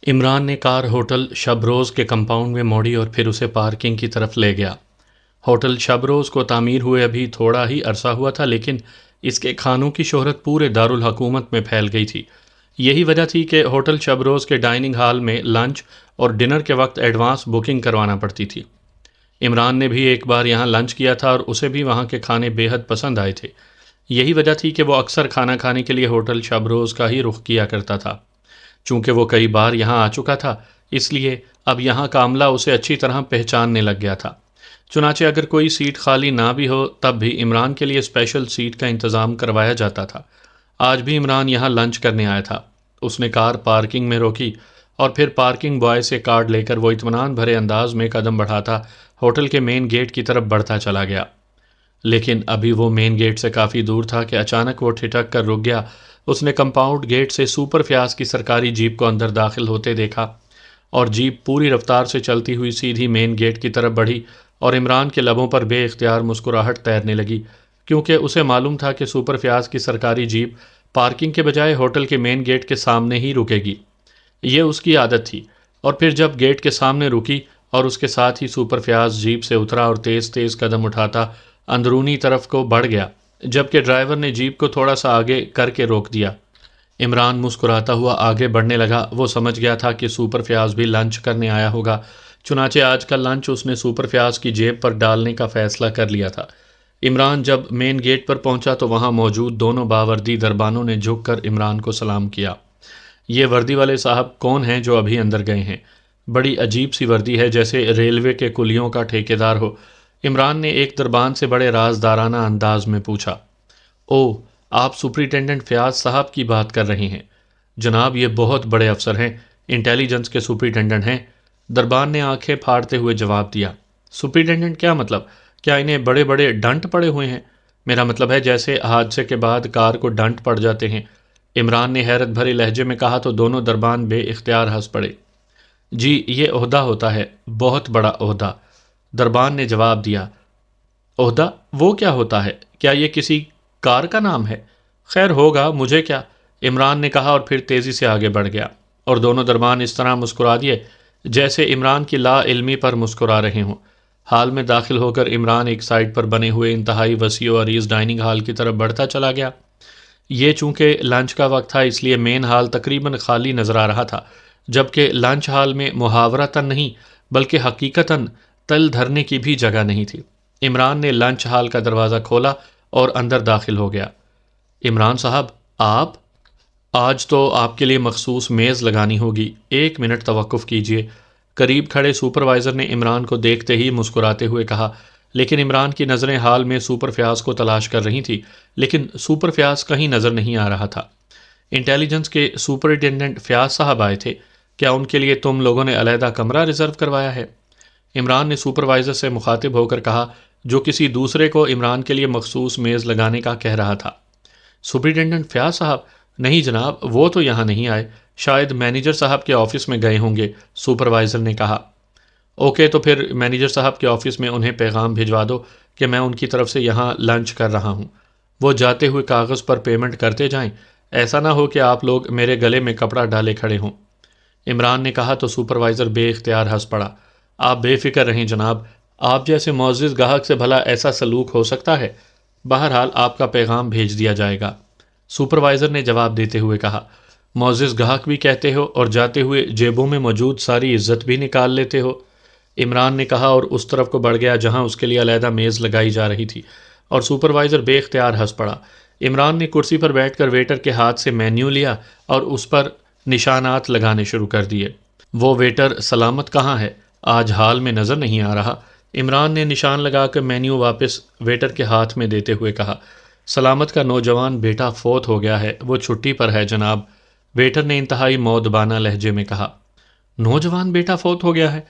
عمران نے کار ہوٹل شبروز کے کمپاؤنڈ میں موڑی اور پھر اسے پارکنگ کی طرف لے گیا۔ ہوٹل شبروز کو تعمیر ہوئے ابھی تھوڑا ہی عرصہ ہوا تھا، لیکن اس کے کھانوں کی شہرت پورے دارالحکومت میں پھیل گئی تھی۔ یہی وجہ تھی کہ ہوٹل شبروز کے ڈائننگ ہال میں لنچ اور ڈنر کے وقت ایڈوانس بکنگ کروانا پڑتی تھی۔ عمران نے بھی ایک بار یہاں لنچ کیا تھا اور اسے بھی وہاں کے کھانے بے حد پسند آئے تھے۔ یہی وجہ تھی کہ وہ اکثر کھانا کھانے کے لیے ہوٹل شبروز کا ہی رخ کیا کرتا تھا۔ چونکہ وہ کئی بار یہاں آ چکا تھا، اس لیے اب یہاں کا عملہ اسے اچھی طرح پہچاننے لگ گیا تھا۔ چنانچہ اگر کوئی سیٹ خالی نہ بھی ہو تب بھی عمران کے لیے اسپیشل سیٹ کا انتظام کروایا جاتا تھا۔ آج بھی عمران یہاں لنچ کرنے آیا تھا۔ اس نے کار پارکنگ میں روکی اور پھر پارکنگ بوائے سے کارڈ لے کر وہ اطمینان بھرے انداز میں قدم بڑھاتا ہوٹل کے مین گیٹ کی طرف بڑھتا چلا گیا۔ لیکن ابھی وہ مین گیٹ سے کافی دور تھا کہ اچانک وہ ٹھٹک کر رک گیا۔ اس نے کمپاؤنڈ گیٹ سے سپر فیاض کی سرکاری جیپ کو اندر داخل ہوتے دیکھا اور جیپ پوری رفتار سے چلتی ہوئی سیدھی مین گیٹ کی طرف بڑھی اور عمران کے لبوں پر بے اختیار مسکراہٹ تیرنے لگی، کیونکہ اسے معلوم تھا کہ سپر فیاض کی سرکاری جیپ پارکنگ کے بجائے ہوٹل کے مین گیٹ کے سامنے ہی رکے گی۔ یہ اس کی عادت تھی۔ اور پھر جب گیٹ کے سامنے رکی اور اس کے ساتھ ہی سپر فیاض جیپ سے اترا اور تیز تیز قدم اٹھاتا اندرونی طرف کو بڑھ گیا، جبکہ ڈرائیور نے جیپ کو تھوڑا سا آگے کر کے روک دیا۔ عمران مسکراتا ہوا آگے بڑھنے لگا۔ وہ سمجھ گیا تھا کہ سپر فیاض بھی لنچ کرنے آیا ہوگا، چنانچہ آج کا لنچ اس نے سپر فیاض کی جیب پر ڈالنے کا فیصلہ کر لیا تھا۔ عمران جب مین گیٹ پر پہنچا تو وہاں موجود دونوں باوردی دربانوں نے جھک کر عمران کو سلام کیا۔ یہ وردی والے صاحب کون ہیں جو ابھی اندر گئے ہیں؟ بڑی عجیب سی وردی ہے، جیسے ریلوے کے کلیوں کا ٹھیکیدار ہو۔ عمران نے ایک دربان سے بڑے رازدارانہ انداز میں پوچھا۔ او، آپ سپرنٹینڈنٹ فیاض صاحب کی بات کر رہے ہیں؟ جناب، یہ بہت بڑے افسر ہیں، انٹیلیجنس کے سپرنٹینڈنٹ ہیں۔ دربان نے آنکھیں پھاڑتے ہوئے جواب دیا۔ سپرنٹینڈنٹ کیا مطلب؟ کیا انہیں بڑے بڑے ڈنٹ پڑے ہوئے ہیں؟ میرا مطلب ہے جیسے حادثے کے بعد کار کو ڈنٹ پڑ جاتے ہیں۔ عمران نے حیرت بھرے لہجے میں کہا تو دونوں دربان بے اختیار ہنس پڑے۔ جی، یہ عہدہ ہوتا ہے، بہت بڑا عہدہ، دربان نے جواب دیا۔ عہدہ؟ وہ کیا ہوتا ہے؟ کیا یہ کسی کار کا نام ہے؟ خیر ہوگا، مجھے کیا، عمران نے کہا اور پھر تیزی سے آگے بڑھ گیا، اور دونوں دربان اس طرح مسکرا دیے جیسے عمران کی لا علمی پر مسکرا رہے ہوں۔ ہال میں داخل ہو کر عمران ایک سائڈ پر بنے ہوئے انتہائی وسیع و عریض ڈائننگ ہال کی طرف بڑھتا چلا گیا۔ یہ چونکہ لنچ کا وقت تھا، اس لیے مین ہال تقریباً خالی نظر آ رہا تھا، جبکہ لنچ ہال میں محاورتاً نہیں بلکہ حقیقتاً تل دھرنے کی بھی جگہ نہیں تھی۔ عمران نے لنچ ہال کا دروازہ کھولا اور اندر داخل ہو گیا۔ عمران صاحب، آپ؟ آج تو آپ کے لیے مخصوص میز لگانی ہوگی، 1 منٹ توقف کیجیے، قریب کھڑے سپروائزر نے عمران کو دیکھتے ہی مسکراتے ہوئے کہا۔ لیکن عمران کی نظریں ہال میں سپر فیاض کو تلاش کر رہی تھی، لیکن سپر فیاض کہیں نظر نہیں آ رہا تھا۔ انٹیلیجنس کے سپرنٹینڈنٹ فیاض صاحب آئے تھے کیا؟ ان کے لیے تم لوگوں نے علیحدہ کمرہ ریزرو کروایا ہے؟ عمران نے سپروائزر سے مخاطب ہو کر کہا، جو کسی دوسرے کو عمران کے لیے مخصوص میز لگانے کا کہہ رہا تھا۔ سپرنٹینڈنٹ فیاض صاحب؟ نہیں جناب، وہ تو یہاں نہیں آئے، شاید مینیجر صاحب کے آفس میں گئے ہوں گے، سپروائزر نے کہا۔ اوکے، تو پھر مینیجر صاحب کے آفس میں انہیں پیغام بھجوا دو کہ میں ان کی طرف سے یہاں لنچ کر رہا ہوں۔ وہ جاتے ہوئے کاغذ پر پیمنٹ کرتے جائیں، ایسا نہ ہو کہ آپ لوگ میرے گلے میں کپڑا ڈالے کھڑے ہوں۔ عمران نے کہا تو سپروائزر بے اختیار ہنس پڑا۔ آپ بے فکر رہیں جناب، آپ جیسے معزز گاہک سے بھلا ایسا سلوک ہو سکتا ہے؟ بہرحال آپ کا پیغام بھیج دیا جائے گا، سپروائزر نے جواب دیتے ہوئے کہا۔ معزز گاہک بھی کہتے ہو اور جاتے ہوئے جیبوں میں موجود ساری عزت بھی نکال لیتے ہو، عمران نے کہا اور اس طرف کو بڑھ گیا جہاں اس کے لیے علیحدہ میز لگائی جا رہی تھی، اور سپروائزر بے اختیار ہنس پڑا۔ عمران نے کرسی پر بیٹھ کر ویٹر کے ہاتھ سے مینیو لیا اور اس پر نشانات لگانے شروع کر دیے۔ وہ ویٹر سلامت کہاں ہے؟ آج ہال میں نظر نہیں آ رہا، عمران نے نشان لگا کر مینیو واپس ویٹر کے ہاتھ میں دیتے ہوئے کہا۔ سلامت کا نوجوان بیٹا فوت ہو گیا ہے، وہ چھٹی پر ہے جناب، ویٹر نے انتہائی مؤدبانہ لہجے میں کہا۔ نوجوان بیٹا فوت ہو گیا ہے؟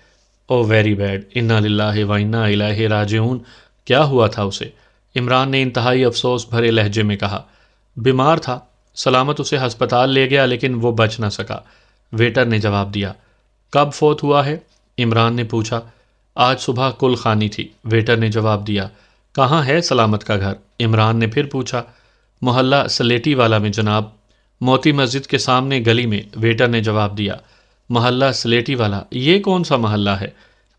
او ویری بیڈ، انا للہ و انا الیہ راجعون، کیا ہوا تھا اسے؟ عمران نے انتہائی افسوس بھرے لہجے میں کہا۔ بیمار تھا، سلامت اسے ہسپتال لے گیا لیکن وہ بچ نہ سکا، ویٹر نے جواب دیا۔ کب فوت ہوا ہے؟ عمران نے پوچھا۔ آج صبح کل خوانی تھی، ویٹر نے جواب دیا۔ کہاں ہے سلامت کا گھر؟ عمران نے پھر پوچھا۔ محلہ سلیٹی والا میں جناب، موتی مسجد کے سامنے گلی میں، ویٹر نے جواب دیا۔ محلہ سلیٹی والا، یہ کون سا محلہ ہے؟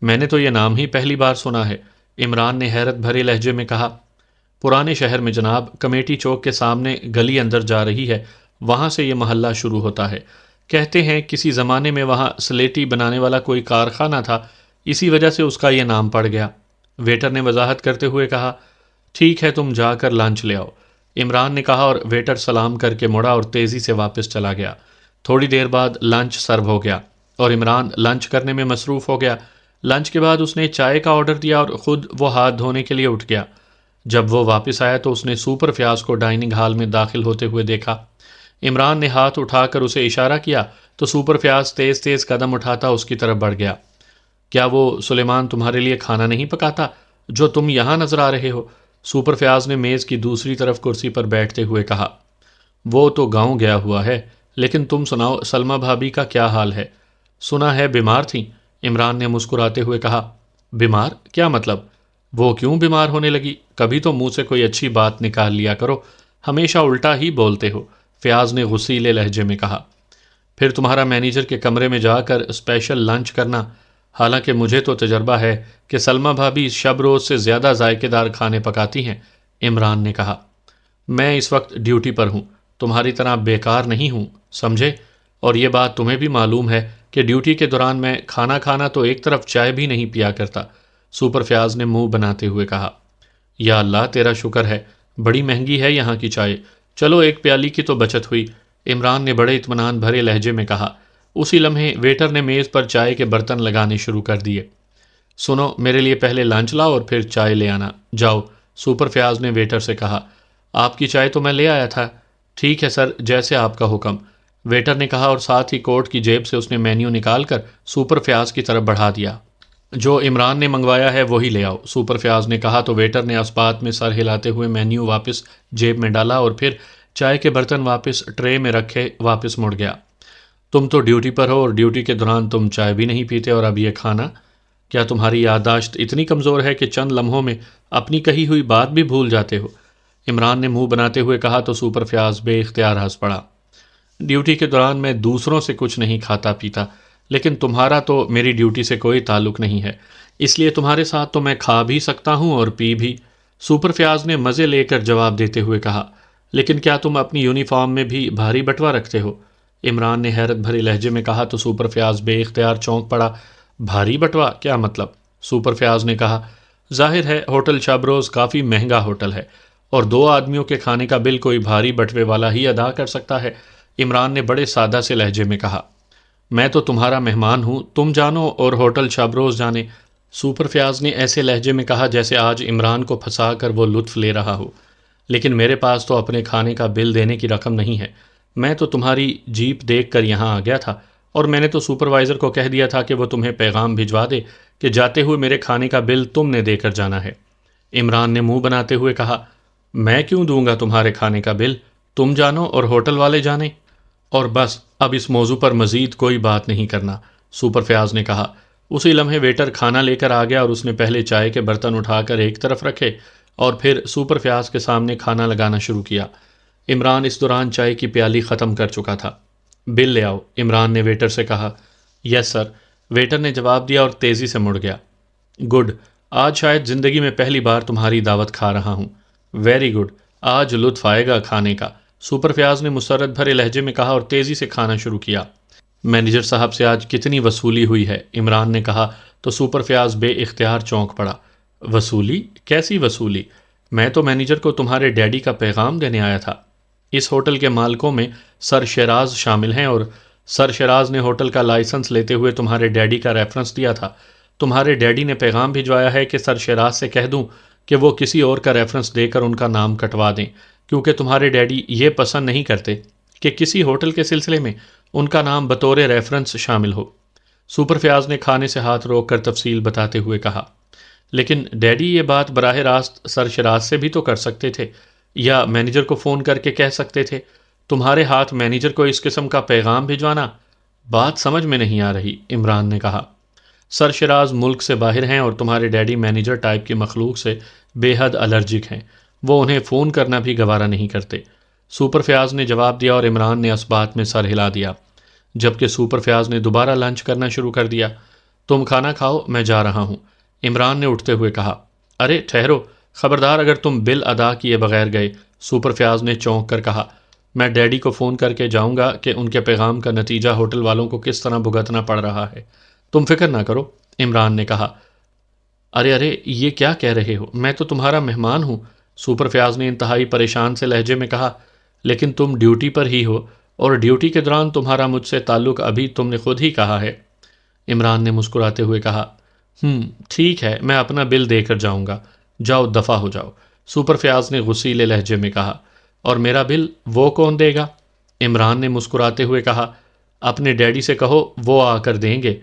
میں نے تو یہ نام ہی پہلی بار سنا ہے، عمران نے حیرت بھرے لہجے میں کہا۔ پرانے شہر میں جناب، کمیٹی چوک کے سامنے گلی اندر جا رہی ہے، وہاں سے یہ محلہ شروع ہوتا ہے۔ کہتے ہیں کسی زمانے میں وہاں سلیٹی بنانے والا کوئی کارخانہ تھا، اسی وجہ سے اس کا یہ نام پڑ گیا۔ ویٹر نے وضاحت کرتے ہوئے کہا۔ ٹھیک ہے، تم جا کر لنچ لے آؤ، عمران نے کہا، اور ویٹر سلام کر کے مڑا اور تیزی سے واپس چلا گیا۔ تھوڑی دیر بعد لنچ سرو ہو گیا اور عمران لنچ کرنے میں مصروف ہو گیا۔ لنچ کے بعد اس نے چائے کا آرڈر دیا اور خود وہ ہاتھ دھونے کے لیے اٹھ گیا۔ جب وہ واپس آیا تو اس نے سپر فیاض کو ڈائننگ ہال میں داخل ہوتے ہوئے دیکھا۔ عمران نے ہاتھ اٹھا کر اسے اشارہ کیا تو سپر فیاض تیز تیز قدم اٹھاتا اس کی طرف بڑھ گیا۔ کیا وہ سلیمان تمہارے لیے کھانا نہیں پکاتا جو تم یہاں نظر آ رہے ہو؟ سپر فیاض نے میز کی دوسری طرف کرسی پر بیٹھتے ہوئے کہا۔ وہ تو گاؤں گیا ہوا ہے، لیکن تم سناؤ، سلمہ بھابھی کا کیا حال ہے؟ سنا ہے بیمار تھیں، عمران نے مسکراتے ہوئے کہا۔ بیمار؟ کیا مطلب؟ وہ کیوں بیمار ہونے لگی؟ کبھی تو منہ سے کوئی اچھی بات نکال لیا کرو، ہمیشہ الٹا ہی بولتے ہو، فیاض نے غصیلے لہجے میں کہا۔ پھر تمہارا مینیجر کے کمرے میں جا کر اسپیشل لنچ کرنا، حالانکہ مجھے تو تجربہ ہے کہ سلمہ بھابھی شب روز سے زیادہ ذائقے دار کھانے پکاتی ہیں، عمران نے کہا۔ میں اس وقت ڈیوٹی پر ہوں، تمہاری طرح بیکار نہیں ہوں، سمجھے؟ اور یہ بات تمہیں بھی معلوم ہے کہ ڈیوٹی کے دوران میں کھانا کھانا تو ایک طرف چائے بھی نہیں پیا کرتا، سپر فیاض نے منہ بناتے ہوئے کہا۔ یا اللہ، تیرا شکر ہے، بڑی مہنگی ہے یہاں کی چائے، چلو ایک پیالی کی تو بچت ہوئی، عمران نے بڑے اطمینان بھرے لہجے میں کہا۔ اسی لمحے ویٹر نے میز پر چائے کے برتن لگانے شروع کر دیے۔ سنو، میرے لیے پہلے لنچ لاؤ اور پھر چائے لے آنا، جاؤ، سپر فیاض نے ویٹر سے کہا۔ آپ کی چائے تو میں لے آیا تھا۔ ٹھیک ہے سر، جیسے آپ کا حکم، ویٹر نے کہا، اور ساتھ ہی کوٹ کی جیب سے اس نے مینیو نکال کر سپر فیاض کی طرف بڑھا دیا۔ جو عمران نے منگوایا ہے وہی لے آؤ، سپر فیاض نے کہا تو ویٹر نے اسبات میں سر ہلاتے ہوئے مینیو واپس جیب میں ڈالا اور پھر چائے کے برتن واپس ٹرے میں رکھے واپس مڑ گیا۔ تم تو ڈیوٹی پر ہو اور ڈیوٹی کے دوران تم چائے بھی نہیں پیتے، اور اب یہ کھانا؟ کیا تمہاری یادداشت اتنی کمزور ہے کہ چند لمحوں میں اپنی کہی ہوئی بات بھی بھول جاتے ہو؟ عمران نے منہ بناتے ہوئے کہا تو سپر فیاض بے اختیار ہنس پڑا۔ ڈیوٹی کے دوران میں دوسروں سے کچھ نہیں کھاتا پیتا، لیکن تمہارا تو میری ڈیوٹی سے کوئی تعلق نہیں ہے، اس لیے تمہارے ساتھ تو میں کھا بھی سکتا ہوں اور پی بھی، سپر فیاض نے مزے لے کر جواب دیتے ہوئے کہا۔ لیکن کیا تم اپنی یونیفارم میں بھی بھاری بٹوا رکھتے ہو؟ عمران نے حیرت بھرے لہجے میں کہا تو سپر فیاض بے اختیار چونک پڑا۔ بھاری بٹوا کیا مطلب؟ سپر فیاض نے کہا۔ ظاہر ہے ہوٹل شبروز کافی مہنگا ہوٹل ہے اور 2 آدمیوں کے کھانے کا بل کوئی بھاری بٹوے والا ہی ادا کر سکتا ہے، عمران نے بڑے سادہ سے لہجے میں کہا۔ میں تو تمہارا مہمان ہوں، تم جانو اور ہوٹل شبروز جانے، سپر فیاض نے ایسے لہجے میں کہا جیسے آج عمران کو پھنسا کر وہ لطف لے رہا ہو۔ لیکن میرے پاس تو اپنے کھانے کا بل دینے کی رقم نہیں ہے، میں تو تمہاری جیپ دیکھ کر یہاں آ گیا تھا اور میں نے تو سپروائزر کو کہہ دیا تھا کہ وہ تمہیں پیغام بھجوا دے کہ جاتے ہوئے میرے کھانے کا بل تم نے دے کر جانا ہے، عمران نے منہ بناتے ہوئے کہا۔ میں کیوں دوں گا تمہارے کھانے کا بل؟ تم جانو اور ہوٹل والے جانے، اور بس اب اس موضوع پر مزید کوئی بات نہیں کرنا، سپر فیاض نے کہا۔ اسی لمحے ویٹر کھانا لے کر آ گیا اور اس نے پہلے چائے کے برتن اٹھا کر ایک طرف رکھے اور پھر سپر فیاض کے سامنے کھانا لگانا شروع کیا۔ عمران اس دوران چائے کی پیالی ختم کر چکا تھا۔ بل لے آؤ، عمران نے ویٹر سے کہا۔ یس سر، ویٹر نے جواب دیا اور تیزی سے مڑ گیا۔ گڈ، آج شاید زندگی میں پہلی بار تمہاری دعوت کھا رہا ہوں۔ ویری گڈ، آج لطف آئے گا کھانے کا، سپر فیاض نے مسرت بھرے لہجے میں کہا اور تیزی سے کھانا شروع کیا۔ مینیجر صاحب سے آج کتنی وصولی ہوئی ہے، عمران نے کہا تو سپر فیاض بے اختیار چونک پڑا۔ وصولی؟ کیسی وصولی؟ میں تو مینیجر کو تمہارے ڈیڈی کا پیغام دینے آیا تھا۔ اس ہوٹل کے مالکوں میں سر شیراز شامل ہیں اور سر شیراز نے ہوٹل کا لائسنس لیتے ہوئے تمہارے ڈیڈی کا ریفرنس دیا تھا۔ تمہارے ڈیڈی نے پیغام بھجوایا ہے کہ سر شیراز سے کہہ دوں کہ وہ کسی اور کا ریفرنس دے کر ان کا نام کٹوا دیں، کیونکہ تمہارے ڈیڈی یہ پسند نہیں کرتے کہ کسی ہوٹل کے سلسلے میں ان کا نام بطور ریفرنس شامل ہو۔ سپر فیاض نے کھانے سے ہاتھ روک کر تفصیل بتاتے ہوئے کہا۔ لیکن ڈیڈی یہ بات براہ راست سر شیراز سے بھی تو کر سکتے تھے، یا مینیجر کو فون کر کے کہہ سکتے تھے۔ تمہارے ہاتھ مینیجر کو اس قسم کا پیغام بھجوانا، بات سمجھ میں نہیں آ رہی، عمران نے کہا۔ سر شیراز ملک سے باہر ہیں اور تمہارے ڈیڈی مینیجر ٹائپ کی مخلوق سے بے حد الرجک ہیں، وہ انہیں فون کرنا بھی گوارا نہیں کرتے، سپر فیاض نے جواب دیا اور عمران نے اس بات میں سر ہلا دیا۔ جبکہ سپر فیاض نے دوبارہ لنچ کرنا شروع کر دیا۔ تم کھانا کھاؤ، میں جا رہا ہوں، عمران نے اٹھتے ہوئے کہا۔ ارے ٹھہرو، خبردار اگر تم بل ادا کیے بغیر گئے، سپر فیاض نے چونک کر کہا۔ میں ڈیڈی کو فون کر کے جاؤں گا کہ ان کے پیغام کا نتیجہ ہوٹل والوں کو کس طرح بھگتنا پڑ رہا ہے۔ تم فکر نہ کرو، عمران نے کہا۔ ارے یہ کیا کہہ رہے ہو، میں تو تمہارا مہمان ہوں، سپر فیاض نے انتہائی پریشان سے لہجے میں کہا۔ لیکن تم ڈیوٹی پر ہی ہو، اور ڈیوٹی کے دوران تمہارا مجھ سے تعلق ابھی تم نے خود ہی کہا ہے، عمران نے مسکراتے ہوئے کہا۔ ٹھیک ہے، میں اپنا بل دے کر جاؤں گا، جاؤ دفع ہو جاؤ، سپر فیاض نے غصیلے لہجے میں کہا۔ اور میرا بل وہ کون دے گا، عمران نے مسکراتے ہوئے کہا۔ اپنے ڈیڈی سے کہو، وہ آ کر دیں گے،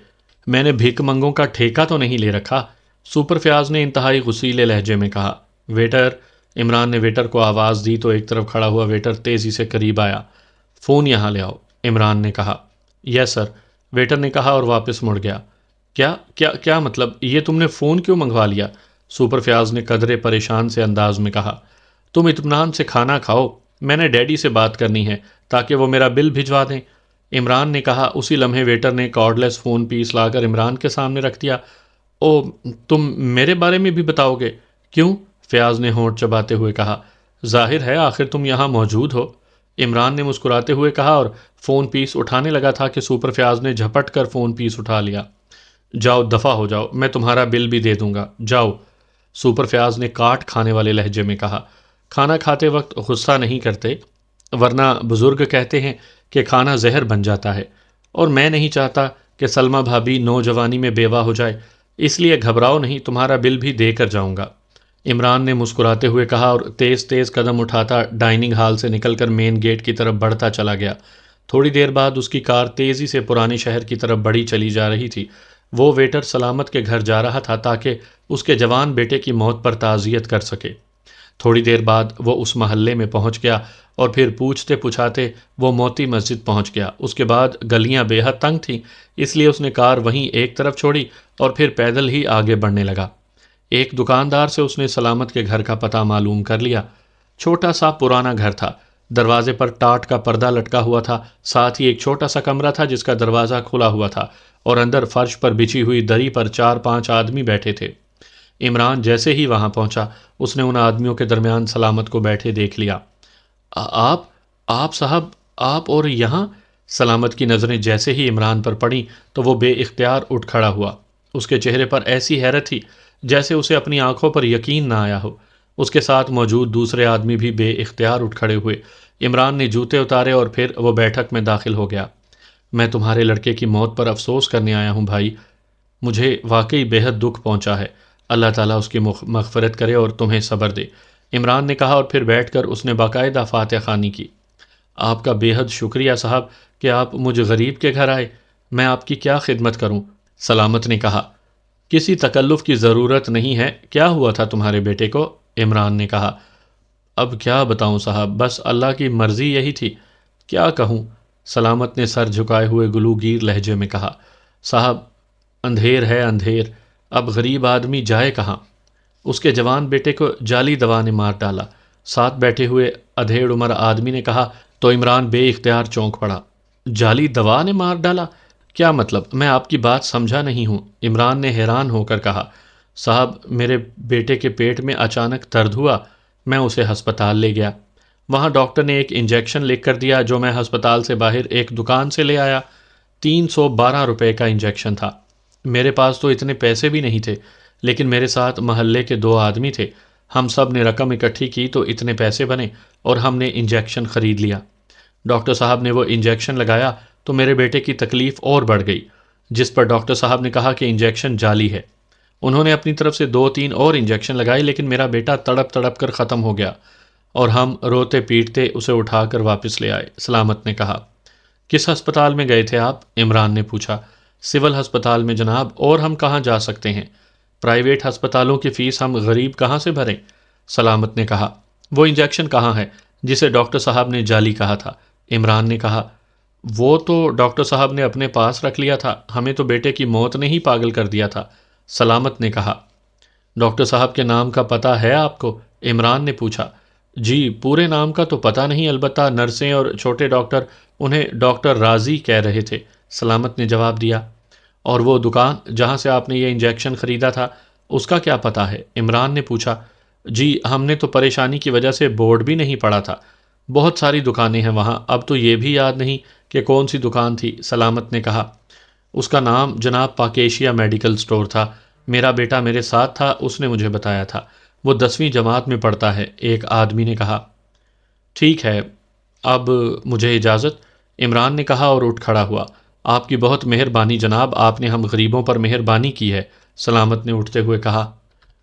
میں نے بھیک منگوں کا ٹھیکہ تو نہیں لے رکھا، سپر فیاض نے انتہائی غصیلے لہجے میں کہا۔ ویٹر، عمران نے ویٹر کو آواز دی تو ایک طرف کھڑا ہوا ویٹر تیزی سے قریب آیا۔ فون یہاں لے آؤ، عمران نے کہا۔ یس سر، ویٹر نے کہا اور واپس مڑ گیا۔ کیا مطلب، یہ تم نے فون کیوں منگوا لیا، سپر فیاض نے قدرے پریشان سے انداز میں کہا۔ تم اطمینان سے کھانا کھاؤ، میں نے ڈیڈی سے بات کرنی ہے تاکہ وہ میرا بل بھجوا دیں، عمران نے کہا۔ اسی لمحے ویٹر نے کارڈ لیس فون پیس لا کر عمران کے سامنے رکھ دیا۔ او، تم میرے بارے میں بھی بتاؤ گے؟ کیوں، فیاض نے ہونٹ چباتے ہوئے کہا۔ ظاہر ہے، آخر تم یہاں موجود ہو، عمران نے مسکراتے ہوئے کہا اور فون پیس اٹھانے لگا تھا کہ سپر فیاض نے جھپٹ کر فون پیس اٹھا لیا۔ جاؤ دفع ہو جاؤ، میں تمہارا بل بھی دے دوں گا، جاؤ، سپر فیاض نے کاٹ کھانے والے لہجے میں کہا۔ کھانا کھاتے وقت غصہ نہیں کرتے، ورنہ بزرگ کہتے ہیں کہ کھانا زہر بن جاتا ہے، اور میں نہیں چاہتا کہ سلمہ بھابھی نوجوانی میں بیوہ ہو جائے، اس لیے گھبراؤ نہیں، تمہارا بل بھی دے کر جاؤں گا، عمران نے مسکراتے ہوئے کہا اور تیز تیز قدم اٹھاتا ڈائننگ ہال سے نکل کر مین گیٹ کی طرف بڑھتا چلا گیا۔ تھوڑی دیر بعد اس کی کار تیزی سے پرانے شہر کی طرف بڑھی چلی جا رہی تھی۔ وہ ویٹر سلامت کے گھر جا رہا تھا تاکہ اس کے جوان بیٹے کی موت پر تعزیت کر سکے۔ تھوڑی دیر بعد وہ اس محلے میں پہنچ گیا اور پھر پوچھتے پچھاتے وہ موتی مسجد پہنچ گیا۔ اس کے بعد گلیاں بے حد تنگ تھیں، اس لیے اس نے کار وہیں ایک طرف چھوڑی اور پھر پیدل ہی آگے بڑھنے لگا۔ ایک دکاندار سے اس نے سلامت کے گھر کا پتہ معلوم کر لیا۔ چھوٹا سا پرانا گھر تھا، دروازے پر ٹاٹ کا پردہ لٹکا ہوا تھا، ساتھ ہی ایک چھوٹا سا کمرہ تھا جس کا دروازہ کھلا ہوا تھا اور اندر فرش پر بچھی ہوئی دری پر 4-5 آدمی بیٹھے تھے۔ عمران جیسے ہی وہاں پہنچا، اس نے ان آدمیوں کے درمیان سلامت کو بیٹھے دیکھ لیا۔ آپ صاحب، آپ اور یہاں؟ سلامت کی نظریں جیسے ہی عمران پر پڑیں تو وہ بے اختیار اٹھ کھڑا ہوا۔ اس کے چہرے پر ایسی حیرت تھی جیسے اسے اپنی آنکھوں پر یقین نہ آیا ہو۔ اس کے ساتھ موجود دوسرے آدمی بھی بے اختیار اٹھ کھڑے ہوئے۔ عمران نے جوتے اتارے اور پھر وہ بیٹھک میں داخل ہو گیا۔ میں تمہارے لڑکے کی موت پر افسوس کرنے آیا ہوں بھائی، مجھے واقعی بے حد دکھ پہنچا ہے، اللہ تعالیٰ اس کی مغفرت کرے اور تمہیں صبر دے، عمران نے کہا اور پھر بیٹھ کر اس نے باقاعدہ فاتحہ خوانی کی۔ آپ کا بے حد شکریہ صاحب کہ آپ مجھ غریب کے گھر آئے، میں آپ کی کیا خدمت کروں، سلامت نے کہا۔ کسی تکلف کی ضرورت نہیں ہے، کیا ہوا تھا تمہارے بیٹے کو، عمران نے کہا۔ اب کیا بتاؤں صاحب، بس اللہ کی مرضی یہی تھی، کیا کہوں، سلامت نے سر جھکائے ہوئے گلوگیر لہجے میں کہا۔ صاحب، اندھیر ہے اندھیر، اب غریب آدمی جائے کہاں؟ اس کے جوان بیٹے کو جعلی دوا نے مار ڈالا، ساتھ بیٹھے ہوئے ادھیڑ عمر آدمی نے کہا تو عمران بے اختیار چونک پڑا۔ جعلی دوا نے مار ڈالا؟ کیا مطلب، میں آپ کی بات سمجھا نہیں ہوں، عمران نے حیران ہو کر کہا۔ صاحب، میرے بیٹے کے پیٹ میں اچانک درد ہوا، میں اسے ہسپتال لے گیا، وہاں ڈاکٹر نے ایک انجیکشن لکھ کر دیا جو میں ہسپتال سے باہر ایک دکان سے لے آیا، 312 روپے کا انجیکشن تھا۔ میرے پاس تو اتنے پیسے بھی نہیں تھے، لیکن میرے ساتھ محلے کے 2 آدمی تھے، ہم سب نے رقم اکٹھی کی تو اتنے پیسے بنے اور ہم نے انجیکشن خرید لیا۔ ڈاکٹر صاحب نے وہ انجیکشن لگایا تو میرے بیٹے کی تکلیف اور بڑھ گئی، جس پر ڈاکٹر صاحب نے کہا کہ انجیکشن جعلی ہے۔ انہوں نے اپنی طرف سے 2-3 اور انجیکشن لگائے، لیکن میرا بیٹا تڑپ تڑپ کر ختم ہو گیا اور ہم روتے پیٹتے اسے اٹھا کر واپس لے آئے، سلامت نے کہا۔ کس ہسپتال میں گئے تھے آپ، عمران نے پوچھا۔ سول ہسپتال میں جناب، اور ہم کہاں جا سکتے ہیں، پرائیویٹ ہسپتالوں کی فیس ہم غریب کہاں سے بھریں، سلامت نے کہا۔ وہ انجیکشن کہاں ہے جسے ڈاکٹر صاحب نے جعلی کہا تھا، عمران نے کہا۔ وہ تو ڈاکٹر صاحب نے اپنے پاس رکھ لیا تھا، ہمیں تو بیٹے کی موت نے ہی پاگل کر دیا تھا، سلامت نے کہا۔ ڈاکٹر صاحب کے نام کا پتہ ہے آپ کو، عمران نے پوچھا۔ جی پورے نام کا تو پتہ نہیں، البتہ نرسیں اور چھوٹے ڈاکٹر انہیں ڈاکٹر رازی کہہ رہے تھے، سلامت نے جواب دیا۔ اور وہ دکان جہاں سے آپ نے یہ انجیکشن خریدا تھا اس کا کیا پتہ ہے؟ عمران نے پوچھا۔ جی ہم نے تو پریشانی کی وجہ سے بورڈ بھی نہیں پڑھا تھا، بہت ساری دکانیں ہیں وہاں، اب تو یہ بھی یاد نہیں کہ کون سی دکان تھی، سلامت نے کہا۔ اس کا نام جناب پاکیشیا میڈیکل سٹور تھا، میرا بیٹا میرے ساتھ تھا، اس نے مجھے بتایا تھا، وہ 10ویں جماعت میں پڑھتا ہے، ایک آدمی نے کہا۔ ٹھیک ہے، اب مجھے اجازت، عمران نے کہا اور اٹھ کھڑا ہوا۔ آپ کی بہت مہربانی جناب، آپ نے ہم غریبوں پر مہربانی کی ہے، سلامت نے اٹھتے ہوئے کہا۔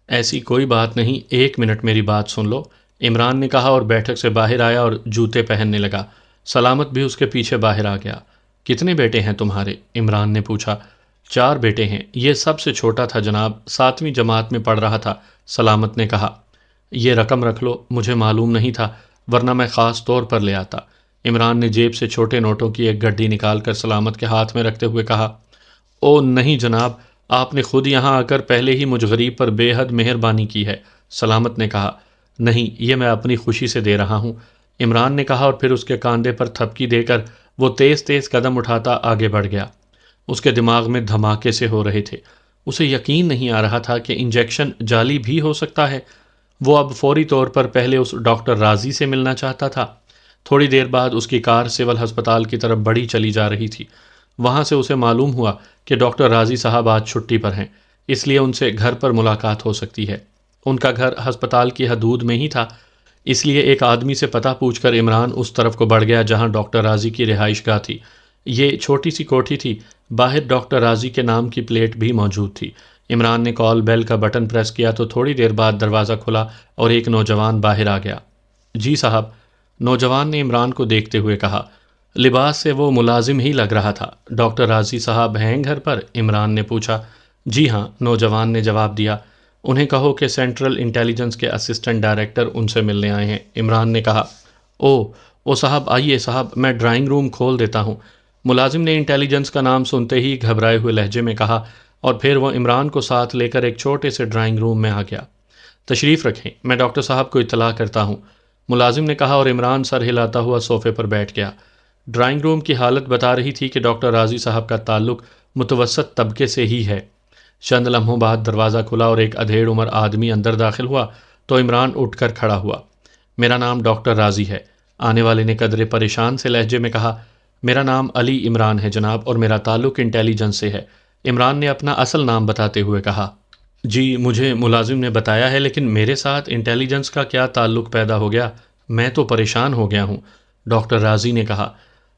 ایسی کوئی بات نہیں، 1 منٹ میری بات سن لو، عمران نے کہا اور بیٹھک سے باہر آیا اور جوتے پہننے لگا۔ سلامت بھی اس کے پیچھے باہر آ گیا۔ کتنے بیٹے ہیں تمہارے؟ عمران نے پوچھا۔ 4 بیٹے ہیں، یہ سب سے چھوٹا تھا جناب، 7ویں جماعت میں پڑھ رہا تھا، سلامت نے کہا۔ یہ رقم رکھ لو، مجھے معلوم نہیں تھا ورنہ میں خاص طور پر لے آتا۔ عمران نے جیب سے چھوٹے نوٹوں کی ایک گڈی نکال کر سلامت کے ہاتھ میں رکھتے ہوئے کہا۔ او نہیں جناب، آپ نے خود یہاں آ کر پہلے ہی مجھ غریب پر بے حد مہربانی کی ہے، سلامت نے کہا۔ نہیں، یہ میں اپنی خوشی سے دے رہا ہوں، عمران نے کہا اور پھر اس کے کاندھے پر تھپکی دے کر وہ تیز تیز قدم اٹھاتا آگے بڑھ گیا۔ اس کے دماغ میں دھماکے سے ہو رہے تھے، اسے یقین نہیں آ رہا تھا کہ انجیکشن جعلی بھی ہو سکتا ہے۔ وہ اب فوری طور پر پہلے اس ڈاکٹر رازی سے ملنا چاہتا تھا۔ تھوڑی دیر بعد اس کی کار سول ہسپتال کی طرف بڑھی چلی جا رہی تھی۔ وہاں سے اسے معلوم ہوا کہ ڈاکٹر رازی صاحب آج چھٹی پر ہیں، اس لیے ان سے گھر پر ملاقات ہو سکتی ہے۔ ان کا گھر ہسپتال کی حدود میں ہی تھا، اس لیے ایک آدمی سے پتہ پوچھ کر عمران اس طرف کو بڑھ گیا جہاں ڈاکٹر رازی کی رہائش گاہ تھی۔ یہ چھوٹی سی کوٹھی تھی، باہر ڈاکٹر رازی کے نام کی پلیٹ بھی موجود تھی۔ عمران نے کال بیل کا بٹن پریس کیا تو تھوڑی دیر بعد دروازہ کھلا اور ایک نوجوان باہر آ گیا۔ جی صاحب، نوجوان نے عمران کو دیکھتے ہوئے کہا۔ لباس سے وہ ملازم ہی لگ رہا تھا۔ ڈاکٹر رازی صاحب ہیں گھر پر؟ عمران نے پوچھا۔ جی ہاں، نوجوان نے جواب دیا۔ انہیں کہو کہ سینٹرل انٹیلیجنس کے اسسٹنٹ ڈائریکٹر ان سے ملنے آئے ہیں، عمران نے کہا۔ او صاحب آئیے صاحب، میں ڈرائنگ روم کھول دیتا ہوں، ملازم نے انٹیلیجنس کا نام سنتے ہی گھبرائے ہوئے لہجے میں کہا اور پھر وہ عمران کو ساتھ لے کر ایک چھوٹے سے ڈرائنگ روم میں آ گیا۔ تشریف رکھیں، میں ڈاکٹر صاحب کو اطلاع کرتا ہوں، ملازم نے کہا اور عمران سر ہلاتا ہوا صوفے پر بیٹھ گیا۔ ڈرائنگ روم کی حالت بتا رہی تھی کہ ڈاکٹر رازی صاحب کا تعلق متوسط طبقے سے ہی ہے۔ چند لمحوں بعد دروازہ کھلا اور ایک ادھیڑ عمر آدمی اندر داخل ہوا تو عمران اٹھ کر کھڑا ہوا۔ میرا نام ڈاکٹر رازی ہے، آنے والے نے قدرے پریشان سے لہجے میں کہا۔ میرا نام علی عمران ہے جناب، اور میرا تعلق انٹیلیجنس سے ہے، عمران نے اپنا اصل نام بتاتے ہوئے کہا۔ جی مجھے ملازم نے بتایا ہے، لیکن میرے ساتھ انٹیلیجنس کا کیا تعلق پیدا ہو گیا، میں تو پریشان ہو گیا ہوں، ڈاکٹر رازی نے کہا۔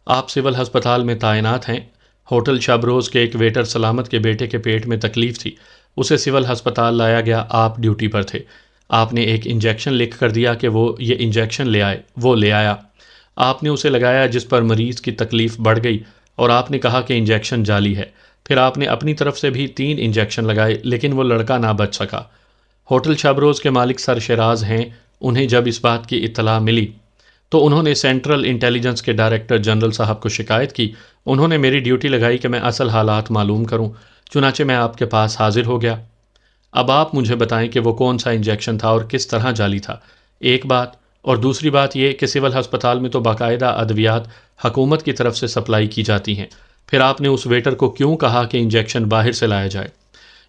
آپ سول ہسپتال میں تعینات ہیں؟ ہوٹل شبروز کے ایک ویٹر سلامت کے بیٹے کے پیٹ میں تکلیف تھی، اسے سول ہسپتال لایا گیا، آپ ڈیوٹی پر تھے، آپ نے ایک انجیکشن لکھ کر دیا کہ وہ یہ انجیکشن لے آئے، وہ لے آیا، آپ نے اسے لگایا جس پر مریض کی تکلیف بڑھ گئی اور آپ نے کہا کہ انجیکشن جعلی ہے، پھر آپ نے اپنی طرف سے بھی 3 انجیکشن لگائے لیکن وہ لڑکا نہ بچ سکا۔ ہوٹل شبروز کے مالک سر شیراز ہیں، انہیں جب اس بات کی اطلاع ملی تو انہوں نے سینٹرل انٹیلیجنس کے ڈائریکٹر جنرل صاحب کو شکایت کی، انہوں نے میری ڈیوٹی لگائی کہ میں اصل حالات معلوم کروں، چنانچہ میں آپ کے پاس حاضر ہو گیا۔ اب آپ مجھے بتائیں کہ وہ کون سا انجیکشن تھا اور کس طرح جعلی تھا، ایک بات، اور دوسری بات یہ کہ سول ہسپتال میں تو باقاعدہ ادویات حکومت کی طرف سے سپلائی کی جاتی ہیں، پھر آپ نے اس ویٹر کو کیوں کہا کہ انجیکشن باہر سے لایا جائے؟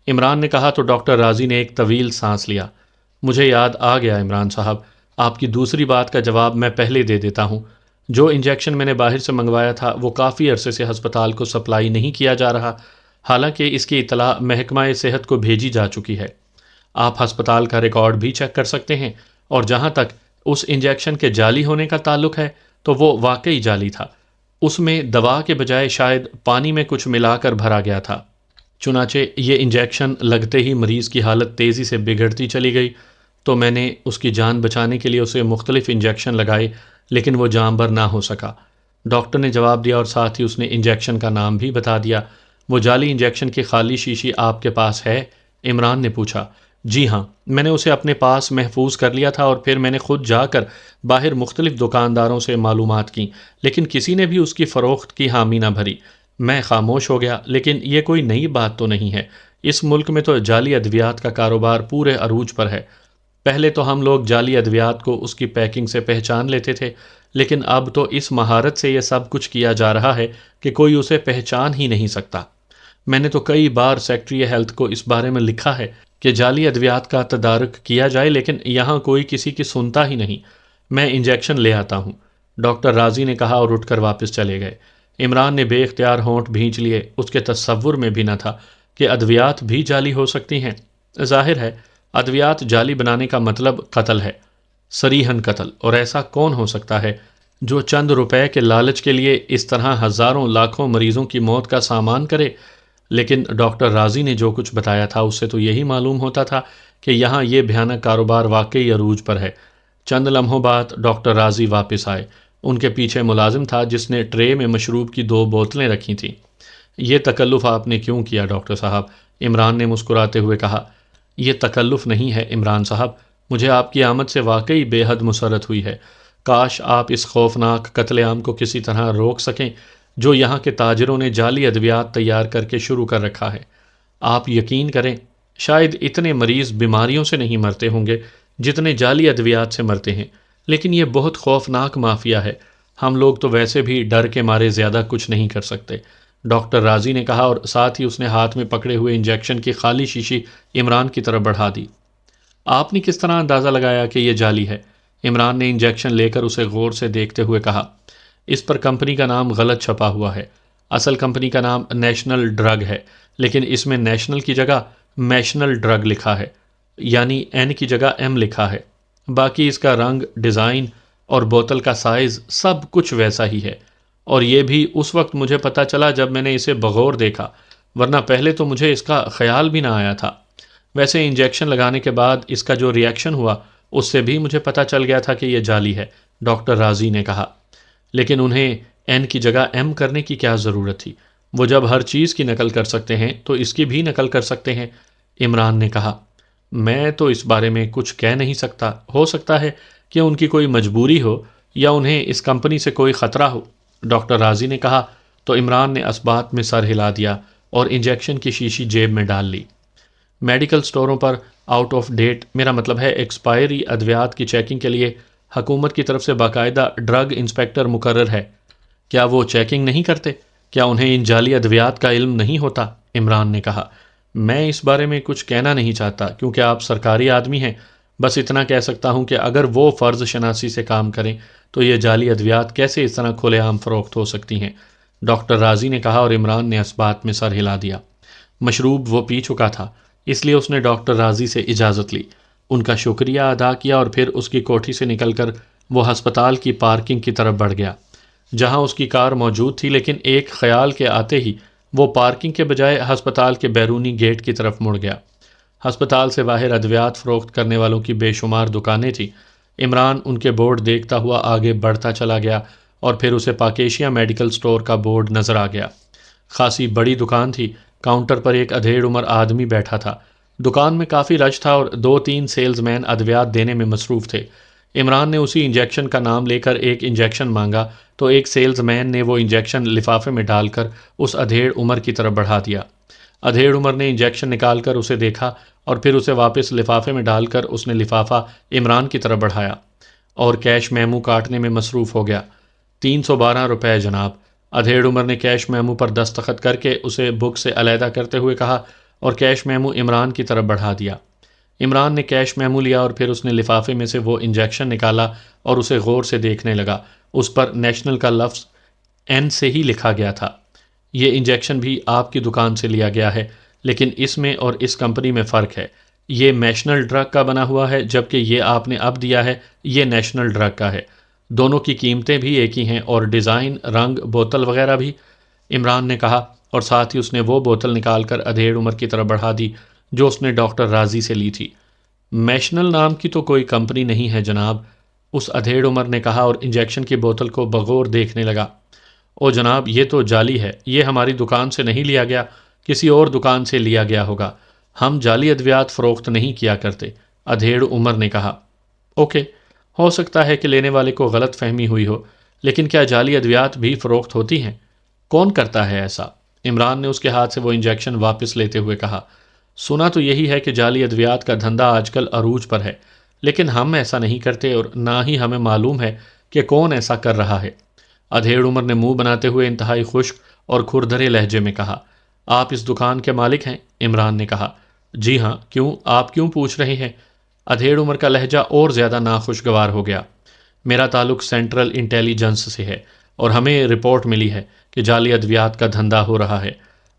عمران نے کہا تو ڈاکٹر رازی نے ایک طویل سانس لیا۔ مجھے یاد آ گیا عمران صاحب، آپ کی دوسری بات کا جواب میں پہلے دے دیتا ہوں، جو انجیکشن میں نے باہر سے منگوایا تھا وہ کافی عرصے سے ہسپتال کو سپلائی نہیں کیا جا رہا، حالانکہ اس کی اطلاع محکمہ صحت کو بھیجی جا چکی ہے۔ آپ ہسپتال کا ریکارڈ بھی چیک کر سکتے ہیں، اور جہاں تک اس انجیکشن کے جعلی ہونے کا تعلق ہے تو وہ واقعی جعلی تھا، اس میں دوا کے بجائے شاید پانی میں کچھ ملا کر بھرا گیا تھا، چنانچہ یہ انجیکشن لگتے ہی مریض کی حالت تیزی سے بگڑتی چلی گئی تو میں نے اس کی جان بچانے کے لیے اسے مختلف انجیکشن لگائے لیکن وہ جاں بر نہ ہو سکا، ڈاکٹر نے جواب دیا اور ساتھ ہی اس نے انجیکشن کا نام بھی بتا دیا۔ وہ جعلی انجیکشن کی خالی شیشی آپ کے پاس ہے؟ عمران نے پوچھا۔ جی ہاں، میں نے اسے اپنے پاس محفوظ کر لیا تھا اور پھر میں نے خود جا کر باہر مختلف دکانداروں سے معلومات کیں لیکن کسی نے بھی اس کی فروخت کی حامی نہ بھری، میں خاموش ہو گیا، لیکن یہ کوئی نئی بات تو نہیں ہے، اس ملک میں تو جعلی ادویات کا کاروبار پورے عروج پر ہے، پہلے تو ہم لوگ جعلی ادویات کو اس کی پیکنگ سے پہچان لیتے تھے، لیکن اب تو اس مہارت سے یہ سب کچھ کیا جا رہا ہے کہ کوئی اسے پہچان ہی نہیں سکتا۔ میں نے تو کئی بار سیکٹری ہیلتھ کو اس بارے میں لکھا ہے کہ جعلی ادویات کا تدارک کیا جائے، لیکن یہاں کوئی کسی کی سنتا ہی نہیں۔ میں انجیکشن لے آتا ہوں، ڈاکٹر راضی نے کہا اور اٹھ کر واپس چلے گئے۔ عمران نے بے اختیار ہونٹ بھینچ لیے، اس کے تصور میں بھی نہ تھا کہ ادویات بھی جعلی ہو سکتی ہیں۔ ظاہر ہے ادویات جعلی بنانے کا مطلب قتل ہے، صریحاً قتل، اور ایسا کون ہو سکتا ہے جو چند روپے کے لالچ کے لیے اس طرح ہزاروں لاکھوں مریضوں کی موت کا سامان کرے؟ لیکن ڈاکٹر راضی نے جو کچھ بتایا تھا اس سے تو یہی معلوم ہوتا تھا کہ یہاں یہ بھیانک کاروبار واقعی عروج پر ہے۔ چند لمحوں بعد ڈاکٹر راضی واپس آئے۔ ان کے پیچھے ملازم تھا جس نے ٹرے میں مشروب کی 2 بوتلیں رکھی تھیں۔ یہ تکلف آپ نے کیوں کیا ڈاکٹر صاحب؟ عمران نے مسکراتے ہوئے کہا۔ یہ تکلف نہیں ہے عمران صاحب، مجھے آپ کی آمد سے واقعی بے حد مسرت ہوئی ہے۔ کاش آپ اس خوفناک قتل عام کو کسی طرح روک سکیں جو یہاں کے تاجروں نے جعلی ادویات تیار کر کے شروع کر رکھا ہے۔ آپ یقین کریں، شاید اتنے مریض بیماریوں سے نہیں مرتے ہوں گے جتنے جعلی ادویات سے مرتے ہیں، لیکن یہ بہت خوفناک مافیا ہے۔ ہم لوگ تو ویسے بھی ڈر کے مارے زیادہ کچھ نہیں کر سکتے، ڈاکٹر راضی نے کہا، اور ساتھ ہی اس نے ہاتھ میں پکڑے ہوئے انجیکشن کی خالی شیشی عمران کی طرف بڑھا دی۔ آپ نے کس طرح اندازہ لگایا کہ یہ جعلی ہے؟ عمران نے انجیکشن لے کر اسے غور سے دیکھتے ہوئے کہا۔ اس پر کمپنی کا نام غلط چھپا ہوا ہے۔ اصل کمپنی کا نام نیشنل ڈرگ ہے، لیکن اس میں نیشنل کی جگہ میشنل ڈرگ لکھا ہے، یعنی این کی جگہ ایم لکھا ہے۔ باقی اس کا رنگ، ڈیزائن اور بوتل کا سائز سب کچھ ویسا ہی ہے، اور یہ بھی اس وقت مجھے پتا چلا جب میں نے اسے بغور دیکھا، ورنہ پہلے تو مجھے اس کا خیال بھی نہ آیا تھا۔ ویسے انجیکشن لگانے کے بعد اس کا جو ری ایکشن ہوا اس سے بھی مجھے پتا چل گیا تھا کہ یہ جعلی ہے، ڈاکٹر راضی نے کہا۔ لیکن انہیں این کی جگہ ایم کرنے کی کیا ضرورت تھی؟ وہ جب ہر چیز کی نقل کر سکتے ہیں تو اس کی بھی نقل کر سکتے ہیں، عمران نے کہا۔ میں تو اس بارے میں کچھ کہہ نہیں سکتا، ہو سکتا ہے کہ ان کی کوئی مجبوری ہو یا انہیں اس کمپنی سے کوئی خطرہ ہو، ڈاکٹر راضی نے کہا، تو عمران نے اسبات میں سر ہلا دیا اور انجیکشن کی شیشی جیب میں ڈال لی۔ میڈیکل سٹوروں پر آؤٹ آف ڈیٹ، میرا مطلب ہے ایکسپائری ادویات کی چیکنگ کے لیے حکومت کی طرف سے باقاعدہ ڈرگ انسپیکٹر مقرر ہے۔ کیا وہ چیکنگ نہیں کرتے؟ کیا انہیں ان جعلی ادویات کا علم نہیں ہوتا؟ عمران نے کہا۔ میں اس بارے میں کچھ کہنا نہیں چاہتا کیونکہ آپ سرکاری آدمی ہیں، بس اتنا کہہ سکتا ہوں کہ اگر وہ فرض شناسی سے کام کریں تو یہ جعلی ادویات کیسے اس طرح کھلے عام فروخت ہو سکتی ہیں، ڈاکٹر راضی نے کہا، اور عمران نے اس بات میں سر ہلا دیا۔ مشروب وہ پی چکا تھا، اس لیے اس نے ڈاکٹر راضی سے اجازت لی، ان کا شکریہ ادا کیا اور پھر اس کی کوٹھی سے نکل کر وہ ہسپتال کی پارکنگ کی طرف بڑھ گیا جہاں اس کی کار موجود تھی، لیکن ایک خیال کے آتے ہی وہ پارکنگ کے بجائے ہسپتال کے بیرونی گیٹ کی طرف مڑ گیا۔ ہسپتال سے باہر ادویات فروخت کرنے والوں کی بے شمار دکانیں تھیں۔ عمران ان کے بورڈ دیکھتا ہوا آگے بڑھتا چلا گیا اور پھر اسے پاکیشیا میڈیکل سٹور کا بورڈ نظر آ گیا۔ خاصی بڑی دکان تھی، کاؤنٹر پر ایک ادھیڑ عمر آدمی بیٹھا تھا۔ دکان میں کافی رش تھا اور 2-3 سیلز مین ادویات دینے میں مصروف تھے۔ عمران نے اسی انجیکشن کا نام لے کر ایک انجیکشن مانگا تو ایک سیلز مین نے وہ انجیکشن لفافے میں ڈال کر اس ادھیڑ عمر کی طرف بڑھا دیا۔ ادھیڑ عمر نے انجیکشن نکال کر اسے دیکھا اور پھر اسے واپس لفافے میں ڈال کر اس نے لفافہ عمران کی طرف بڑھایا اور کیش میمو کاٹنے میں مصروف ہو گیا۔ 312 روپے جناب، ادھیڑ عمر نے کیش میمو پر دستخط کر کے اسے بک سے علیحدہ کرتے ہوئے کہا اور کیش میمو عمران کی طرف بڑھا دیا۔ عمران نے کیش میمو لیا اور پھر اس نے لفافے میں سے وہ انجیکشن نکالا اور اسے غور سے دیکھنے لگا۔ اس پر نیشنل کا لفظ این سے ہی لکھا گیا تھا۔ یہ انجیکشن بھی آپ کی دکان سے لیا گیا ہے، لیکن اس میں اور اس کمپنی میں فرق ہے۔ یہ میشنل ڈرگ کا بنا ہوا ہے جبکہ یہ آپ نے اب دیا ہے یہ نیشنل ڈرگ کا ہے۔ دونوں کی قیمتیں بھی ایک ہی ہیں اور ڈیزائن، رنگ، بوتل وغیرہ بھی، عمران نے کہا، اور ساتھ ہی اس نے وہ بوتل نکال کر ادھیڑ عمر کی طرف بڑھا دی جو اس نے ڈاکٹر راضی سے لی تھی۔ میشنل نام کی تو کوئی کمپنی نہیں ہے جناب، اس ادھیڑ عمر نے کہا اور انجیکشن کی بوتل کو بغور دیکھنے لگا۔ او جناب، یہ تو جعلی ہے، یہ ہماری دکان سے نہیں لیا گیا، کسی اور دکان سے لیا گیا ہوگا، ہم جعلی ادویات فروخت نہیں کیا کرتے، ادھیڑ عمر نے کہا۔ اوکے، ہو سکتا ہے کہ لینے والے کو غلط فہمی ہوئی ہو، لیکن کیا جعلی ادویات بھی فروخت ہوتی ہیں؟ کون کرتا ہے ایسا؟ عمران نے اس کے ہاتھ سے وہ انجیکشن واپس لیتے ہوئے کہا۔ سنا تو یہی ہے کہ جعلی ادویات کا دھندا آج کل عروج پر ہے، لیکن ہم ایسا نہیں کرتے اور نہ ہی ہمیں معلوم ہے کہ کون ایسا کر رہا ہے۔ ادھیڑ عمر نے منہ بناتے ہوئے انتہائی خشک اور کھردرے لہجے میں کہا۔ آپ اس دکان کے مالک ہیں؟ عمران نے کہا۔ جی ہاں، کیوں؟ آپ کیوں پوچھ رہے ہیں؟ ادھیڑ عمر کا لہجہ اور زیادہ ناخوشگوار ہو گیا۔ میرا تعلق سینٹرل انٹیلیجنس سے ہے اور ہمیں رپورٹ ملی ہے کہ جعلی ادویات کا دھندا ہو رہا ہے۔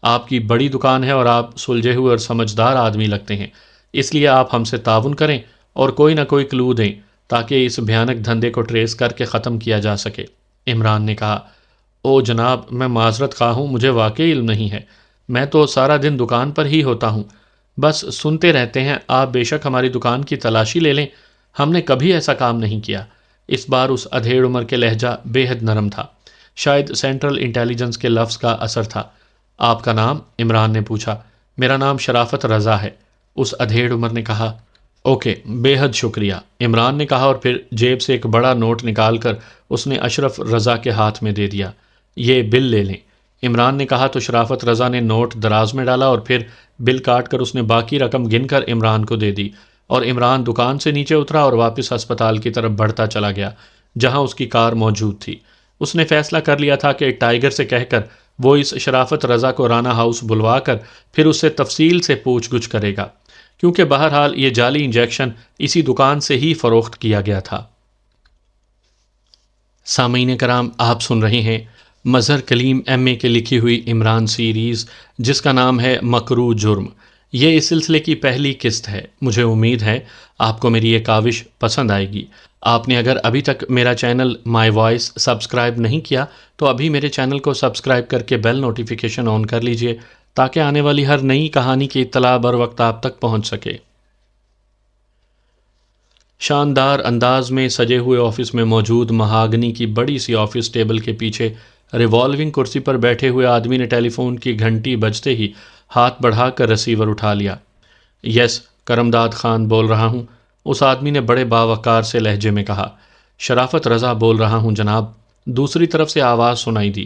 آپ کی بڑی دکان ہے اور آپ سلجھے ہوئے اور سمجھدار آدمی لگتے ہیں، اس لیے آپ ہم سے تعاون کریں اور کوئی نہ کوئی کلو دیں تاکہ اس بھیانک دھندے کو ٹریس کر کے ختم کیا جا سکے۔ عمران نے کہا۔ او جناب، میں معذرت خواہ ہوں، مجھے واقعی علم نہیں ہے۔ میں تو سارا دن دکان پر ہی ہوتا ہوں، بس سنتے رہتے ہیں۔ آپ بے شک ہماری دکان کی تلاشی لے لیں، ہم نے کبھی ایسا کام نہیں کیا۔ اس بار اس ادھیڑ عمر کے لہجہ بے حد نرم تھا، شاید سینٹرل انٹیلیجنس کے لفظ کا اثر تھا۔ آپ کا نام؟ عمران نے پوچھا۔ میرا نام شرافت رضا ہے، اس ادھیڑ عمر نے کہا۔ اوکے، بے حد شکریہ، عمران نے کہا اور پھر جیب سے ایک بڑا نوٹ نکال کر اس نے اشرف رضا کے ہاتھ میں دے دیا۔ یہ بل لے لیں، عمران نے کہا تو شرافت رضا نے نوٹ دراز میں ڈالا اور پھر بل کاٹ کر اس نے باقی رقم گن کر عمران کو دے دی، اور عمران دکان سے نیچے اترا اور واپس ہسپتال کی طرف بڑھتا چلا گیا جہاں اس کی کار موجود تھی۔ اس نے فیصلہ کر لیا تھا کہ ٹائیگر سے کہہ کر وہ اس شرافت رضا کو رانا ہاؤس بلوا کر پھر اس سے تفصیل سے پوچھ گچھ کرے گا، کیونکہ بہرحال یہ جعلی انجیکشن اسی دکان سے ہی فروخت کیا گیا تھا۔ سامعین کرام، آپ سن رہے ہیں مظہر کلیم ایم اے کے لکھی ہوئی عمران سیریز جس کا نام ہے مکروہ جرم۔ یہ اس سلسلے کی پہلی قسط ہے۔ مجھے امید ہے آپ کو میری یہ کاوش پسند آئے گی۔ آپ نے اگر ابھی تک میرا چینل مائی وائس سبسکرائب نہیں کیا تو ابھی میرے چینل کو سبسکرائب کر کے بیل نوٹیفیکیشن آن کر لیجئے تاکہ آنے والی ہر نئی کہانی کی اطلاع بر وقت آپ تک پہنچ سکے۔ شاندار انداز میں سجے ہوئے آفس میں موجود مہاگنی کی بڑی سی آفس ٹیبل کے پیچھے ریوالونگ کرسی پر بیٹھے ہوئے آدمی نے ٹیلی فون کی گھنٹی بجتے ہی ہاتھ بڑھا کر ریسیور اٹھا لیا۔ یس، کرمداد خان بول رہا ہوں، اس آدمی نے بڑے باوقار سے لہجے میں کہا۔ شرافت رضا بول رہا ہوں جناب، دوسری طرف سے آواز سنائی دی۔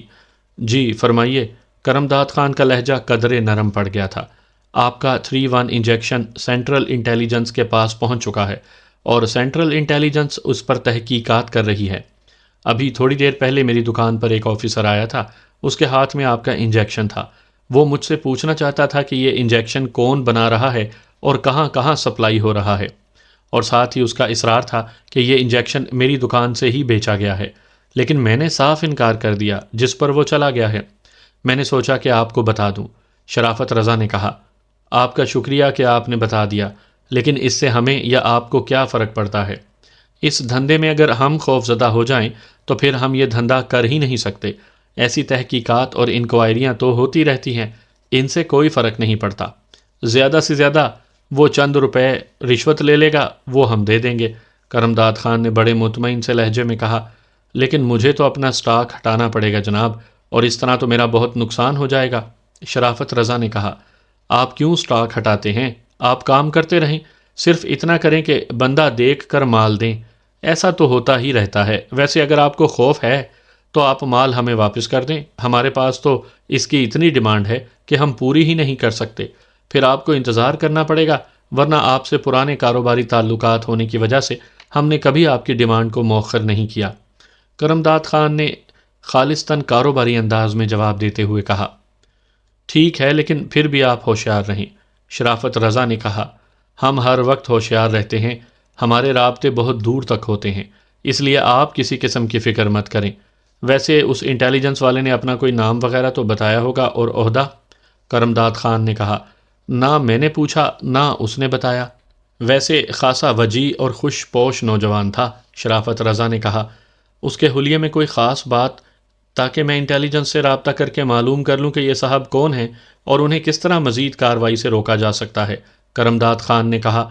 جی فرمائیے۔ کرمداد خان کا لہجہ قدرے نرم پڑ گیا تھا۔ آپ کا 3-1 انجیکشن سینٹرل انٹیلیجنس کے پاس پہنچ چکا ہے اور سینٹرل انٹیلیجنس اس پر تحقیقات کر رہی ہے۔ ابھی تھوڑی دیر پہلے میری دکان پر ایک آفیسر آیا تھا، اس کے ہاتھ میں آپ کا انجیکشن تھا۔ وہ مجھ سے پوچھنا چاہتا تھا کہ یہ انجیکشن کون بنا رہا ہے اور کہاں کہاں سپلائی ہو رہا ہے، اور ساتھ ہی اس کا اصرار تھا کہ یہ انجیکشن میری دکان سے ہی بیچا گیا ہے، لیکن میں نے صاف انکار کر دیا، جس پر وہ چلا گیا ہے۔ میں نے سوچا کہ آپ کو بتا دوں۔ شرافت رضا نے کہا۔ آپ کا شکریہ کہ آپ نے بتا دیا، لیکن اس سے ہمیں یا آپ کو کیا فرق پڑتا ہے؟ اس دھندے میں اگر ہم خوف زدہ ہو جائیں تو پھر ہم یہ دھندا کر ہی نہیں سکتے۔ ایسی تحقیقات اور انکوائریاں تو ہوتی رہتی ہیں، ان سے کوئی فرق نہیں پڑتا۔ زیادہ سے زیادہ وہ چند روپے رشوت لے لے گا، وہ ہم دے دیں گے۔ کرمداد خان نے بڑے مطمئن سے لہجے میں کہا۔ لیکن مجھے تو اپنا سٹاک ہٹانا پڑے گا جناب، اور اس طرح تو میرا بہت نقصان ہو جائے گا۔ شرافت رضا نے کہا۔ آپ کیوں سٹاک ہٹاتے ہیں؟ آپ کام کرتے رہیں، صرف اتنا کریں کہ بندہ دیکھ کر مال دیں۔ ایسا تو ہوتا ہی رہتا ہے۔ ویسے اگر آپ کو خوف ہے تو آپ مال ہمیں واپس کر دیں، ہمارے پاس تو اس کی اتنی ڈیمانڈ ہے کہ ہم پوری ہی نہیں کر سکتے۔ پھر آپ کو انتظار کرنا پڑے گا، ورنہ آپ سے پرانے کاروباری تعلقات ہونے کی وجہ سے ہم نے کبھی آپ کی ڈیمانڈ کو مؤخر نہیں کیا۔ کرمداد خان نے خالصتاً کاروباری انداز میں جواب دیتے ہوئے کہا۔ ٹھیک ہے، لیکن پھر بھی آپ ہوشیار رہیں۔ شرافت رضا نے کہا۔ ہم ہر وقت ہوشیار رہتے ہیں، ہمارے رابطے بہت دور تک ہوتے ہیں، اس لیے آپ کسی قسم کی فکر مت کریں۔ ویسے اس انٹیلیجنس والے نے اپنا کوئی نام وغیرہ تو بتایا ہوگا اور عہدہ؟ کرمداد خان نے کہا۔ نہ میں نے پوچھا نہ اس نے بتایا۔ ویسے خاصا وجیح اور خوش پوش نوجوان تھا، شرافت رضا نے کہا۔ اس کے حلیے میں کوئی خاص بات، تاکہ میں انٹیلیجنس سے رابطہ کر کے معلوم کر لوں کہ یہ صاحب کون ہیں اور انہیں کس طرح مزید کارروائی سے روکا جا سکتا ہے؟ کرمداد خان نے کہا۔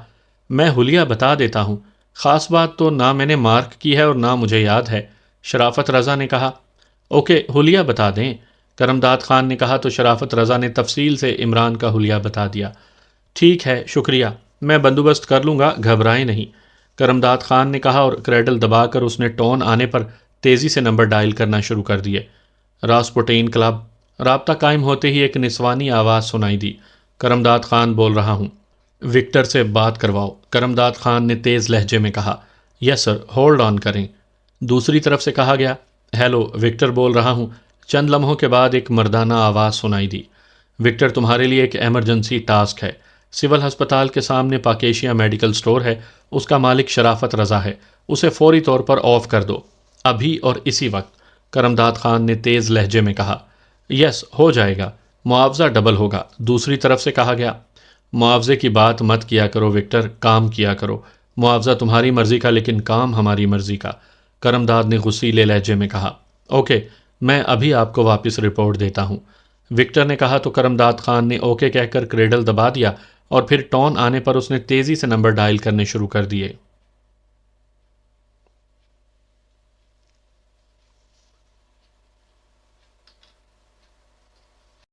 میں حلیہ بتا دیتا ہوں، خاص بات تو نہ میں نے مارک کی ہے اور نہ مجھے یاد ہے۔ شرافت رضا نے کہا۔ اوکے، حلیہ بتا دیں، کرمداد خان نے کہا تو شرافت رضا نے تفصیل سے عمران کا حلیہ بتا دیا۔ ٹھیک ہے، شکریہ، میں بندوبست کر لوں گا، گھبرائیں نہیں، کرمداد خان نے کہا، اور کریڈل دبا کر اس نے ٹون آنے پر تیزی سے نمبر ڈائل کرنا شروع کر دیے۔ راسپوٹین کلب۔ رابطہ قائم ہوتے ہی ایک نسوانی آواز سنائی دی۔ کرمداد خان بول رہا ہوں۔ وکٹر سے بات کرواؤ، کرمداد خان نے تیز لہجے میں کہا۔ یس سر، ہولڈ آن کریں۔ دوسری طرف سے کہا گیا۔ ہیلو، وکٹر بول رہا ہوں۔ چند لمحوں کے بعد ایک مردانہ آواز سنائی دی۔ وکٹر، تمہارے لیے ایک ایمرجنسی ٹاسک ہے۔ سول ہسپتال کے سامنے پاکیشیا میڈیکل سٹور ہے، اس کا مالک شرافت رضا ہے، اسے فوری طور پر آف کر دو، ابھی اور اسی وقت، کرمداد خان نے تیز لہجے میں کہا۔ یس، ہو جائے گا، معاوضہ ڈبل ہوگا۔ دوسری طرف سے کہا گیا۔ معاوضے کی بات مت کیا کرو وکٹر، کام کیا کرو۔ معاوضہ تمہاری مرضی کا لیکن کام ہماری مرضی کا، کرمداد نے غصیلے لہجے میں کہا۔ اوکے، میں ابھی آپ کو واپس رپورٹ دیتا ہوں، وکٹر نے کہا تو کرمداد خان نے اوکے کہہ کر کریڈل دبا دیا اور پھر ٹون آنے پر اس نے تیزی سے نمبر ڈائل کرنے شروع کر دیے۔